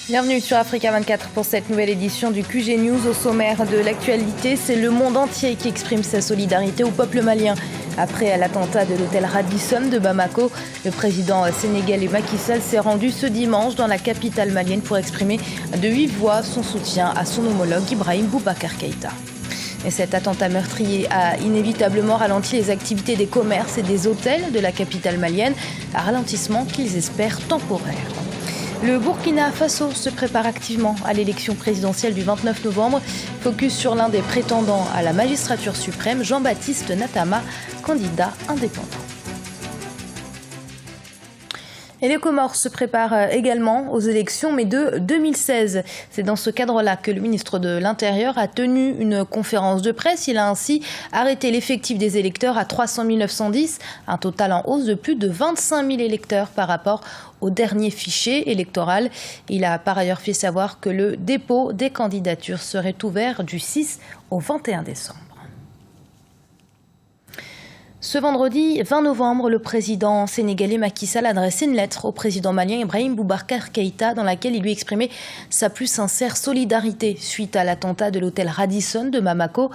Bienvenue sur Africa 24 pour cette nouvelle édition du QG News. Au sommaire de l'actualité, c'est le monde entier qui exprime sa solidarité au peuple malien. Après l'attentat de l'hôtel Radisson de Bamako, le président sénégalais Macky Sall s'est rendu ce dimanche dans la capitale malienne pour exprimer de vive voix son soutien à son homologue Ibrahim Boubacar Keïta. Et cet attentat meurtrier a inévitablement ralenti les activités des commerces et des hôtels de la capitale malienne, un ralentissement qu'ils espèrent temporaire. Le Burkina Faso se prépare activement à l'élection présidentielle du 29 novembre. Focus sur l'un des prétendants à la magistrature suprême, Jean-Baptiste Natama, candidat indépendant. Et les Comores se préparent également aux élections, mais de 2016. C'est dans ce cadre-là que le ministre de l'Intérieur a tenu une conférence de presse. Il a ainsi arrêté l'effectif des électeurs à 300 910, un total en hausse de plus de 25 000 électeurs par rapport au dernier fichier électoral. Il a par ailleurs fait savoir que le dépôt des candidatures serait ouvert du 6 au 21 décembre. Ce vendredi 20 novembre, le président sénégalais Macky Sall a adressé une lettre au président malien Ibrahim Boubacar Keïta dans laquelle il lui exprimait sa plus sincère solidarité suite à l'attentat de l'hôtel Radisson de Bamako.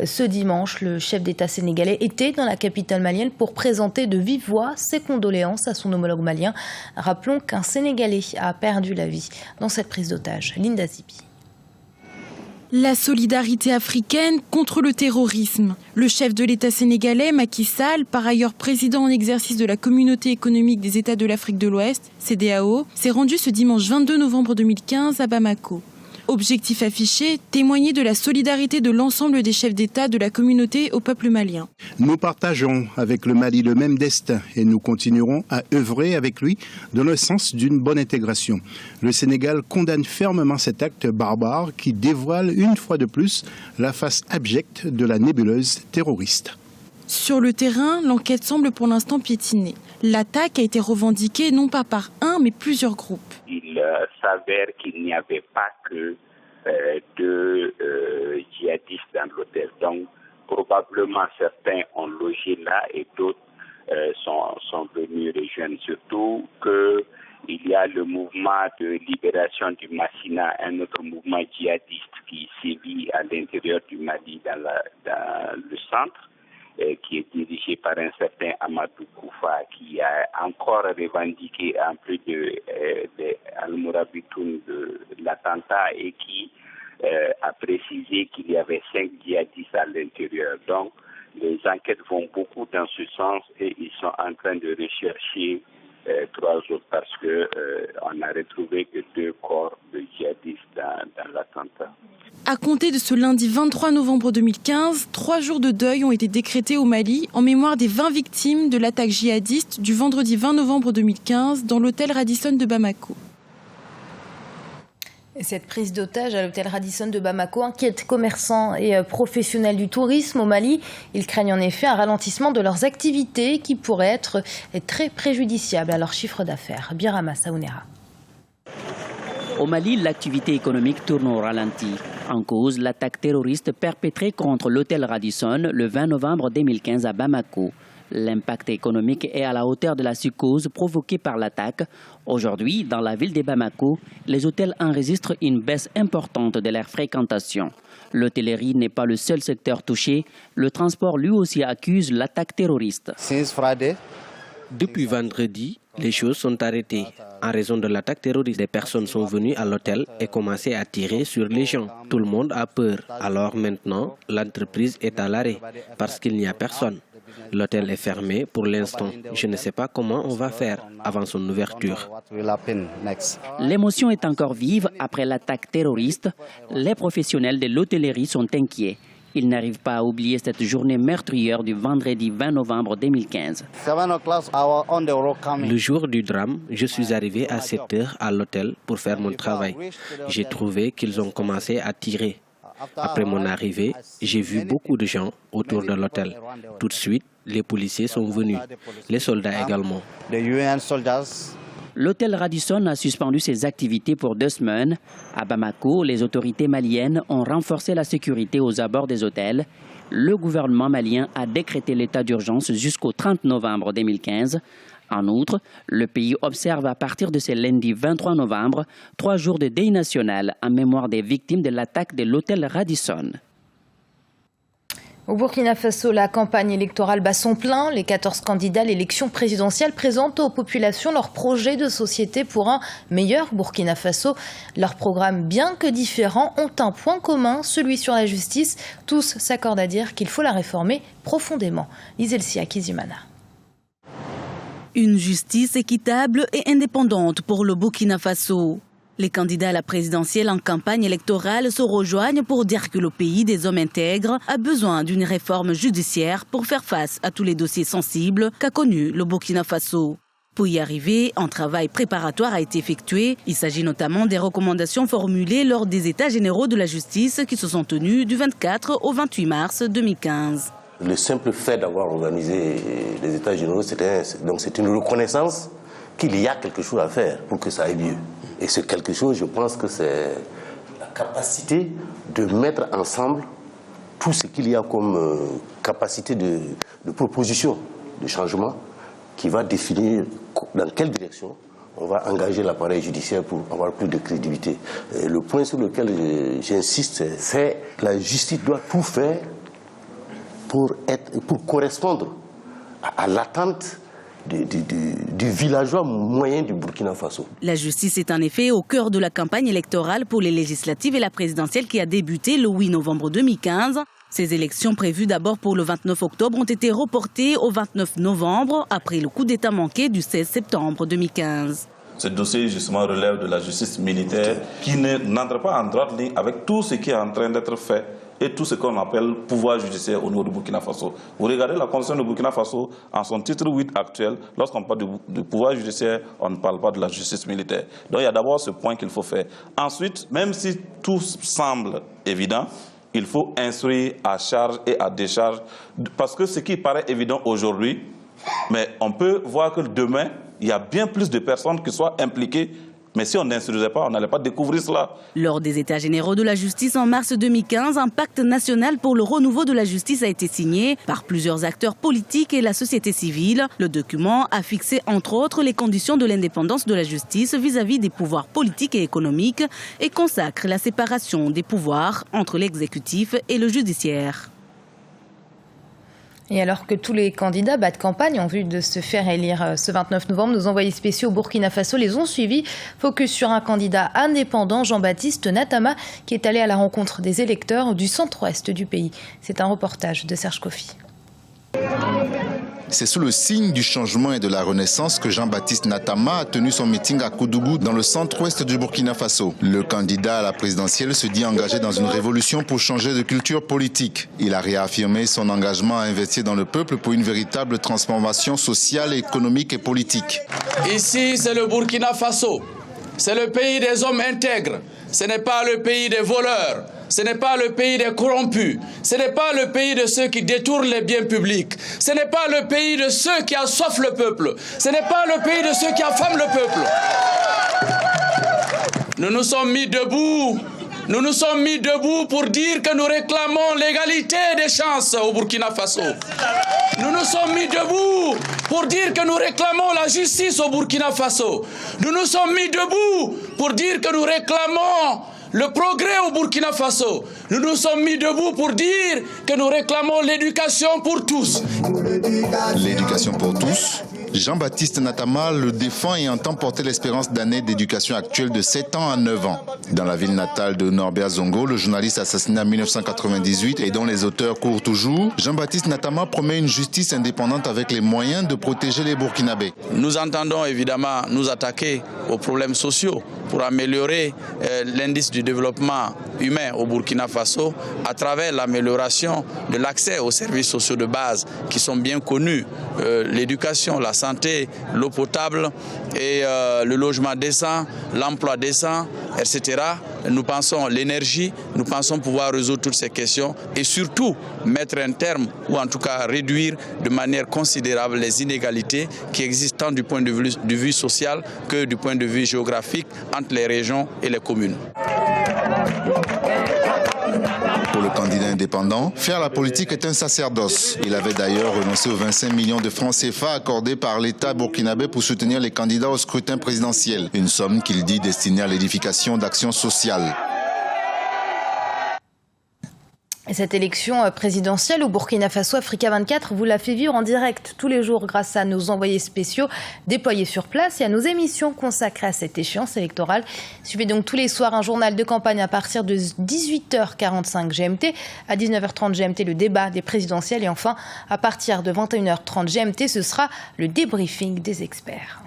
Ce dimanche, le chef d'État sénégalais était dans la capitale malienne pour présenter de vive voix ses condoléances à son homologue malien. Rappelons qu'un Sénégalais a perdu la vie dans cette prise d'otage. Linda Zibi. La solidarité africaine contre le terrorisme. Le chef de l'État sénégalais, Macky Sall, par ailleurs président en exercice de la Communauté économique des États de l'Afrique de l'Ouest, CEDEAO, s'est rendu ce dimanche 22 novembre 2015 à Bamako. Objectif affiché, témoigner de la solidarité de l'ensemble des chefs d'État de la communauté au peuple malien. Nous partageons avec le Mali le même destin et nous continuerons à œuvrer avec lui dans le sens d'une bonne intégration. Le Sénégal condamne fermement cet acte barbare qui dévoile une fois de plus la face abjecte de la nébuleuse terroriste. Sur le terrain, l'enquête semble pour l'instant piétiner. L'attaque a été revendiquée non pas par un, mais plusieurs groupes. Il s'avère qu'il n'y avait pas que deux djihadistes dans l'hôtel. Donc, probablement, certains ont logé là et d'autres sont venus rejoindre. Surtout qu'il y a le mouvement de libération du Massina, un autre mouvement djihadiste qui sévit à l'intérieur du Mali, dans le centre, qui est dirigé par un certain Amadou Koufa, qui a encore revendiqué, en plus de Al-Mourabitoun, de l'attentat, et qui a précisé qu'il y avait 5 djihadistes à l'intérieur. Donc, les enquêtes vont beaucoup dans ce sens et ils sont en train de rechercher 3 autres parce qu'on n'a retrouvé que 2 corps de djihadistes dans l'attentat. À compter de ce lundi 23 novembre 2015, 3 jours de deuil ont été décrétés au Mali en mémoire des 20 victimes de l'attaque djihadiste du vendredi 20 novembre 2015 dans l'hôtel Radisson de Bamako. Cette prise d'otage à l'hôtel Radisson de Bamako inquiète commerçants et professionnels du tourisme au Mali. Ils craignent en effet un ralentissement de leurs activités qui pourrait être très préjudiciable à leur chiffre d'affaires. Birama Saounera. Au Mali, l'activité économique tourne au ralenti. En cause, l'attaque terroriste perpétrée contre l'hôtel Radisson le 20 novembre 2015 à Bamako. L'impact économique est à la hauteur de la psychose provoquée par l'attaque. Aujourd'hui, dans la ville de Bamako, les hôtels enregistrent une baisse importante de leur fréquentation. L'hôtellerie n'est pas le seul secteur touché. Le transport lui aussi accuse l'attaque terroriste. Depuis vendredi, les choses sont arrêtées. En raison de l'attaque terroriste, des personnes sont venues à l'hôtel et commencé à tirer sur les gens. Tout le monde a peur. Alors maintenant, l'entreprise est à l'arrêt parce qu'il n'y a personne. L'hôtel est fermé pour l'instant. Je ne sais pas comment on va faire avant son ouverture. L'émotion est encore vive après l'attaque terroriste. Les professionnels de l'hôtellerie sont inquiets. Ils n'arrivent pas à oublier cette journée meurtrière du vendredi 20 novembre 2015. Le jour du drame, je suis arrivé à 7 h à l'hôtel pour faire mon travail. J'ai trouvé qu'ils ont commencé à tirer. Après mon arrivée, j'ai vu beaucoup de gens autour de l'hôtel. Tout de suite, les policiers sont venus, les soldats également. L'hôtel Radisson a suspendu ses activités pour 2 semaines. À Bamako, les autorités maliennes ont renforcé la sécurité aux abords des hôtels. Le gouvernement malien a décrété l'état d'urgence jusqu'au 30 novembre 2015. En outre, le pays observe à partir de ce lundi 23 novembre 3 jours de deuil national en mémoire des victimes de l'attaque de l'hôtel Radisson. Au Burkina Faso, la campagne électorale bat son plein. Les 14 candidats à l'élection présidentielle présentent aux populations leur projet de société pour un meilleur Burkina Faso. Leurs programmes, bien que différents, ont un point commun, celui sur la justice. Tous s'accordent à dire qu'il faut la réformer profondément. Iselsia Kizimana. Une justice équitable et indépendante pour le Burkina Faso. Les candidats à la présidentielle en campagne électorale se rejoignent pour dire que le pays des hommes intègres a besoin d'une réforme judiciaire pour faire face à tous les dossiers sensibles qu'a connu le Burkina Faso. Pour y arriver, un travail préparatoire a été effectué. Il s'agit notamment des recommandations formulées lors des États généraux de la justice qui se sont tenus du 24 au 28 mars 2015. Le simple fait d'avoir organisé les États généraux, c'est une reconnaissance qu'il y a quelque chose à faire pour que ça aille mieux. Et ce quelque chose, je pense que c'est la capacité de mettre ensemble tout ce qu'il y a comme capacité de proposition, de changement, qui va définir dans quelle direction on va engager l'appareil judiciaire pour avoir plus de crédibilité. Et le point sur lequel j'insiste, c'est que la justice doit tout faire pour correspondre à l'attente du villageois moyen du Burkina Faso. La justice est en effet au cœur de la campagne électorale pour les législatives et la présidentielle qui a débuté le 8 novembre 2015. Ces élections prévues d'abord pour le 29 octobre ont été reportées au 29 novembre après le coup d'État manqué du 16 septembre 2015. Ce dossier justement relève de la justice militaire qui n'entre pas en droite ligne avec tout ce qui est en train d'être fait et tout ce qu'on appelle pouvoir judiciaire au niveau du Burkina Faso. Vous regardez la constitution du Burkina Faso, en son titre 8 actuel, lorsqu'on parle du pouvoir judiciaire, on ne parle pas de la justice militaire. Donc il y a d'abord ce point qu'il faut faire. Ensuite, même si tout semble évident, il faut instruire à charge et à décharge, parce que ce qui paraît évident aujourd'hui, mais on peut voir que demain, il y a bien plus de personnes qui soient impliquées. Mais si on n'instruisait pas, on n'allait pas découvrir cela. Lors des États généraux de la justice en mars 2015, un pacte national pour le renouveau de la justice a été signé par plusieurs acteurs politiques et la société civile. Le document a fixé entre autres les conditions de l'indépendance de la justice vis-à-vis des pouvoirs politiques et économiques et consacre la séparation des pouvoirs entre l'exécutif et le judiciaire. Et alors que tous les candidats battent campagne en vue de se faire élire ce 29 novembre, nos envoyés spéciaux au Burkina Faso les ont suivis. Focus sur un candidat indépendant, Jean-Baptiste Natama, qui est allé à la rencontre des électeurs du centre-ouest du pays. C'est un reportage de Serge Kofi. C'est sous le signe du changement et de la renaissance que Jean-Baptiste Natama a tenu son meeting à Koudougou dans le centre-ouest du Burkina Faso. Le candidat à la présidentielle se dit engagé dans une révolution pour changer de culture politique. Il a réaffirmé son engagement à investir dans le peuple pour une véritable transformation sociale, économique et politique. Ici, c'est le Burkina Faso. C'est le pays des hommes intègres. Ce n'est pas le pays des voleurs. Ce n'est pas le pays des corrompus. Ce n'est pas le pays de ceux qui détournent les biens publics. Ce n'est pas le pays de ceux qui assoiffent le peuple. Ce n'est pas le pays de ceux qui affament le peuple. Nous nous sommes mis debout. Nous nous sommes mis debout pour dire que nous réclamons l'égalité des chances au Burkina Faso. Nous nous sommes mis debout pour dire que nous réclamons la justice au Burkina Faso. Nous nous sommes mis debout pour dire que nous réclamons le progrès au Burkina Faso. Nous nous sommes mis debout pour dire que nous réclamons l'éducation pour tous. L'éducation pour tous, Jean-Baptiste Natama le défend et entend porter l'espérance d'année d'éducation actuelle de 7 ans à 9 ans. Dans la ville natale de Norbert Zongo, le journaliste assassiné en 1998 et dont les auteurs courent toujours, Jean-Baptiste Natama promet une justice indépendante avec les moyens de protéger les Burkinabés. Nous entendons évidemment nous attaquer aux problèmes sociaux pour améliorer l'indice du développement humain au Burkina Faso à travers l'amélioration de l'accès aux services sociaux de base qui sont bien connus, l'éducation, la santé, l'eau potable et le logement décent, l'emploi décent, etc. Nous pensons l'énergie, nous pensons pouvoir résoudre toutes ces questions et surtout mettre un terme ou en tout cas réduire de manière considérable les inégalités qui existent tant du point de vue social que du point de vue géographique entre les régions et les communes. Pour le candidat indépendant, faire la politique est un sacerdoce. Il avait d'ailleurs renoncé aux 25 millions de francs CFA accordés par l'État burkinabé pour soutenir les candidats au scrutin présidentiel. Une somme qu'il dit destinée à l'édification d'actions sociales. Et cette élection présidentielle au Burkina Faso, Africa 24 vous la fait vivre en direct tous les jours grâce à nos envoyés spéciaux déployés sur place et à nos émissions consacrées à cette échéance électorale. Suivez donc tous les soirs un journal de campagne à partir de 18h45 GMT, à 19h30 GMT le débat des présidentielles et enfin à partir de 21h30 GMT ce sera le débriefing des experts.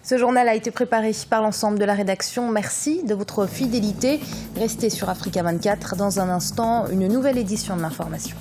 Ce journal a été préparé par l'ensemble de la rédaction. Merci de votre fidélité. Restez sur Africa 24. Dans un instant, une nouvelle édition de l'information.